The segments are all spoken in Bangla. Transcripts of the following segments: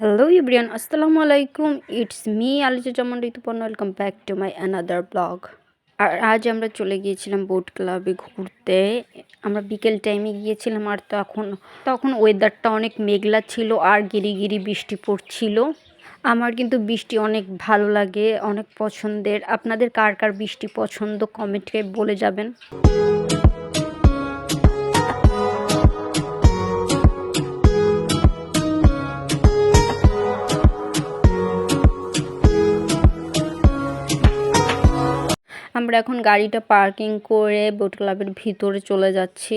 Hello everyone, Assalamu alaikum. It's me Aliza Zaman Rituparna. Welcome back to my another blog. আর আজ আমরা চলে গিয়েছিলাম বোট ক্লাবে ঘুরতে. আমরা বিকেল টাইমে গিয়েছিলাম আর তখন ওয়েদারটা অনেক মেঘলা ছিল আর গিরি বৃষ্টি পড়ছিল. আমার কিন্তু বৃষ্টি অনেক ভালো লাগে, অনেক পছন্দের. আপনাদের কার কার বৃষ্টি পছন্দ কমেন্টে বলে যাবেন. আমরা এখন গাড়িটা পার্কিং করে বোট ক্লাবের ভিতরে চলে যাচ্ছি.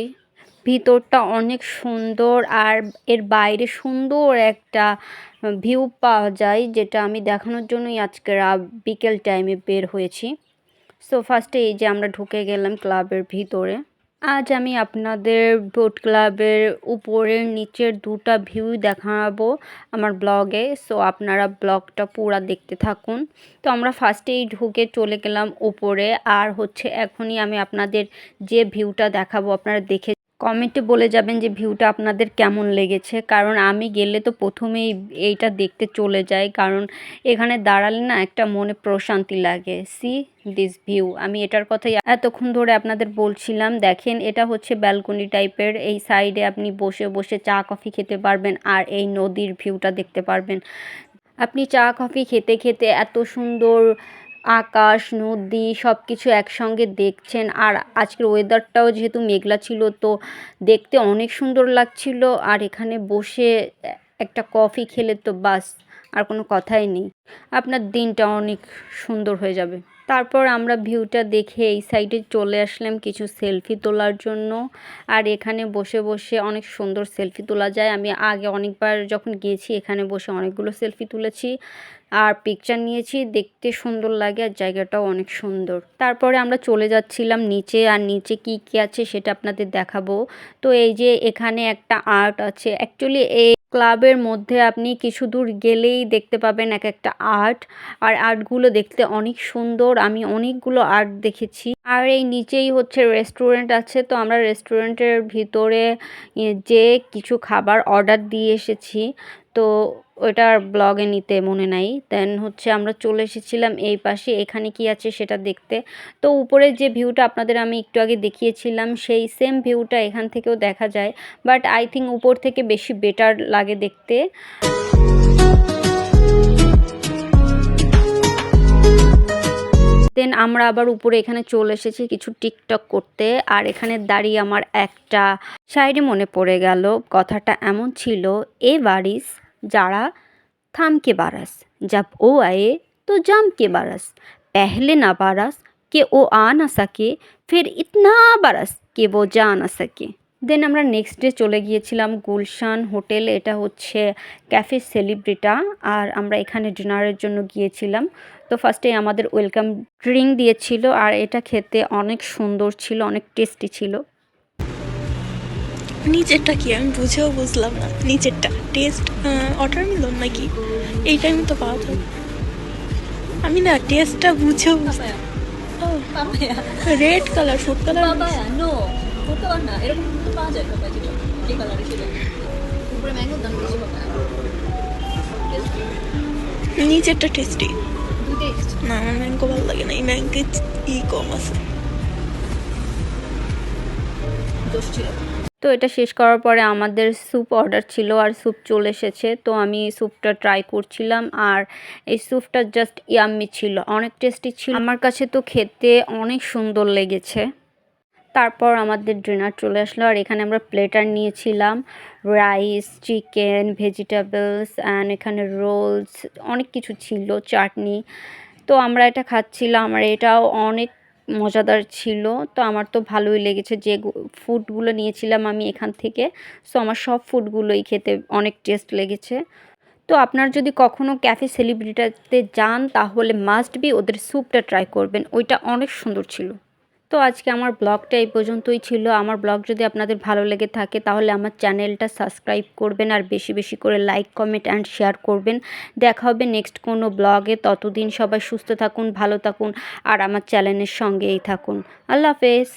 ভিতরটা অনেক সুন্দর আর এর বাইরে সুন্দর একটা ভিউ পাওয়া যায়, যেটা আমি দেখানোর জন্যই আজকে বিকেল টাইমে বের হয়েছি. সো ফার্স্টে এই যে আমরা ঢুকে গেলাম ক্লাবের ভিতরে. আজ আমি আপনাদের বোট ক্লাবের উপরের নিচের দুটা ভিউ দেখাবো আমার ব্লগে. সো আপনারা ব্লগটা পুরা দেখতে থাকুন. তো আমরা ফার্স্টেই ঢুকে চলে গেলাম উপরে. আর এখনই আমি আপনাদের যে ভিউটা দেখাবো আপনারা দেখে কমেন্টে বলে যাবেন যে ভিউটা আপনাদের কেমন লেগেছে. কারণ আমি গেলে তো প্রথমেই এইটা দেখতে চলে যাই, কারণ এখানে দাঁড়ালে না একটা মনে প্রশান্তি লাগে. সি দিস ভিউ, আমি এটার কথাই এতক্ষণ ধরে আপনাদের বলছিলাম. দেখেন, এটা ব্যালকনি টাইপের. এই সাইডে আপনি বসে বসে চা কফি খেতে পারবেন আর এই নদীর ভিউটা দেখতে পারবেন. আপনি চা কফি খেতে খেতে এত সুন্দর আকাশ নদী সব কিছু একসঙ্গে দেখছেন. আর আজকের ওয়েদারটাও যেহেতু মেঘলা ছিল, তো দেখতে অনেক সুন্দর লাগছিল. আর এখানে বসে একটা কফি খেলে তো বাস, আর কোনো কথাই নেই. আপনার দিনটা অনেক সুন্দর হয়ে যাবে. তারপর আমরা ভিউটা দেখে এই সাইডে চলে আসলাম কিছু সেলফি তোলার জন্য. আর এখানে বসে বসে অনেক সুন্দর সেলফি তোলা যায়. আমি আগে অনেকবার যখন গিয়েছি এখানে বসে অনেকগুলো সেলফি তুলেছি আর পিকচার নিয়েছি. দেখতে সুন্দর লাগে আর জায়গাটাও অনেক সুন্দর. তারপরে আমরা চলে যাচ্ছিলাম নিচে. আর নিচে কি কি আছে সেটা আপনাদের দেখাবো. তো এই যে এখানে একটা আর্ট আছে. অ্যাকচুয়ালি এই ক্লাবের মধ্যে আপনি কিছু দূর গেলেই দেখতে পাবেন এক একটা আর্ট. আর আর্টগুলো দেখতে অনেক সুন্দর. আমি অনেকগুলো আর্ট দেখেছি. আর এই নিচেই রেস্টুরেন্ট আছে. তো আমরা রেস্টুরেন্টের ভিতরে যে কিছু খাবার অর্ডার দিয়ে এসেছি, তো ওইটার ব্লগে নিতে মনে নাই. দেন আমরা চলে এসেছিলাম এই পাশে. এখানে কি আছে সেটা দেখতে. তো উপরে যে ভিউটা আপনাদের আমি একটু আগে দেখিয়েছিলাম সেই সেম ভিউটা এখান থেকেও দেখা যায়, বাট আই থিঙ্ক উপর থেকে বেশি বেটার লাগে দেখতে. দেন আমরা আবার উপরে এখানে চলে এসেছি কিছু টিকটক করতে. আর এখানে দাঁড়িয়ে আমার একটা শায়রি মনে পড়ে গেল. কথাটা এমন ছিল, এ বারিস যারা থাম के बारस जब ओ आए तो जम के बरस पहले ना बरस कि ओ आ ना सके फिर इतना बरस कि वो जा ना सके. দেন আমরা নেক্সট ডে চলে গিয়েছিলাম গুলশান হোটেলে. এটা ক্যাফে সেলিব্রিটা. আর আমরা এখানে ডিনারের জন্য গিয়েছিলাম. তো ফার্স্টে আমাদের ওয়েলকাম ড্রিঙ্ক দিয়েছিল আর এটা খেতে অনেক সুন্দর ছিল, অনেক টেস্টি ছিল. নিচেরটা কি আমি বুঝেও বুঝলাম না. নিচেরটা টেস্ট অর্ডার মিলন নাকি এই টাইমে তো পাওয়া যাবে. আমি না টেস্টটা বুঝেও red colour food colour no food colour না, এরকম কিন্তু পাওয়া যায় পাপায়া, যেটা এই কালারের সেটা উপরে ম্যাঙ্গো দাম বেশি পাপায়া. নিচেরটা টেস্টি টেস্ট না, আমার ম্যাঙ্গো ভালো লাগে না. এই ম্যাঙ্গো কম আছে. দোষ ছিল. তো এটা শেষ করার পরে আমাদের স্যুপ অর্ডার ছিল আর স্যুপ চলে এসেছে. তো আমি স্যুপটা ট্রাই করছিলাম আর এই স্যুপটা জাস্ট ইয়াম্মি ছিল, অনেক টেস্টি ছিল. আমার কাছে তো খেতে অনেক সুন্দর লেগেছে. তারপর আমাদের ডিনার চলে আসলো. আর এখানে আমরা প্লেটার নিয়েছিলাম রাইস, চিকেন, ভেজিটেবলস অ্যান্ড এখানে রোলস, অনেক কিছু ছিল, চাটনি. তো আমরা এটা খাচ্ছিলাম আর এটাও অনেক মজাদার ছিল. তো আমার তো ভালোই লেগেছে যে ফুডগুলো নিয়েছিলাম আমি এখান থেকে. সো আমার সব ফুডগুলোই খেতে অনেক টেস্ট লেগেছে. তো আপনার যদি কখনও ক্যাফে সেলিব্রিটিতে যান তাহলে মাস্ট বি ওদের স্যুপটা ট্রাই করবেন, ওইটা অনেক সুন্দর ছিল. তো আজকে আমার ব্লগটা এই পর্যন্তই ছিল. আমার ব্লগ যদি আপনাদের ভালো লেগে থাকে তাহলে আমার চ্যানেলটা সাবস্ক্রাইব করবেন আর বেশি বেশি করে লাইক কমেন্ট অ্যান্ড শেয়ার করবেন. দেখা হবে নেক্সট কোনো ব্লগে. ততদিন সবাই সুস্থ থাকুন, ভালো থাকুন আর আমার চ্যানেলের সঙ্গেই থাকুন. আল্লাহ হাফেজ.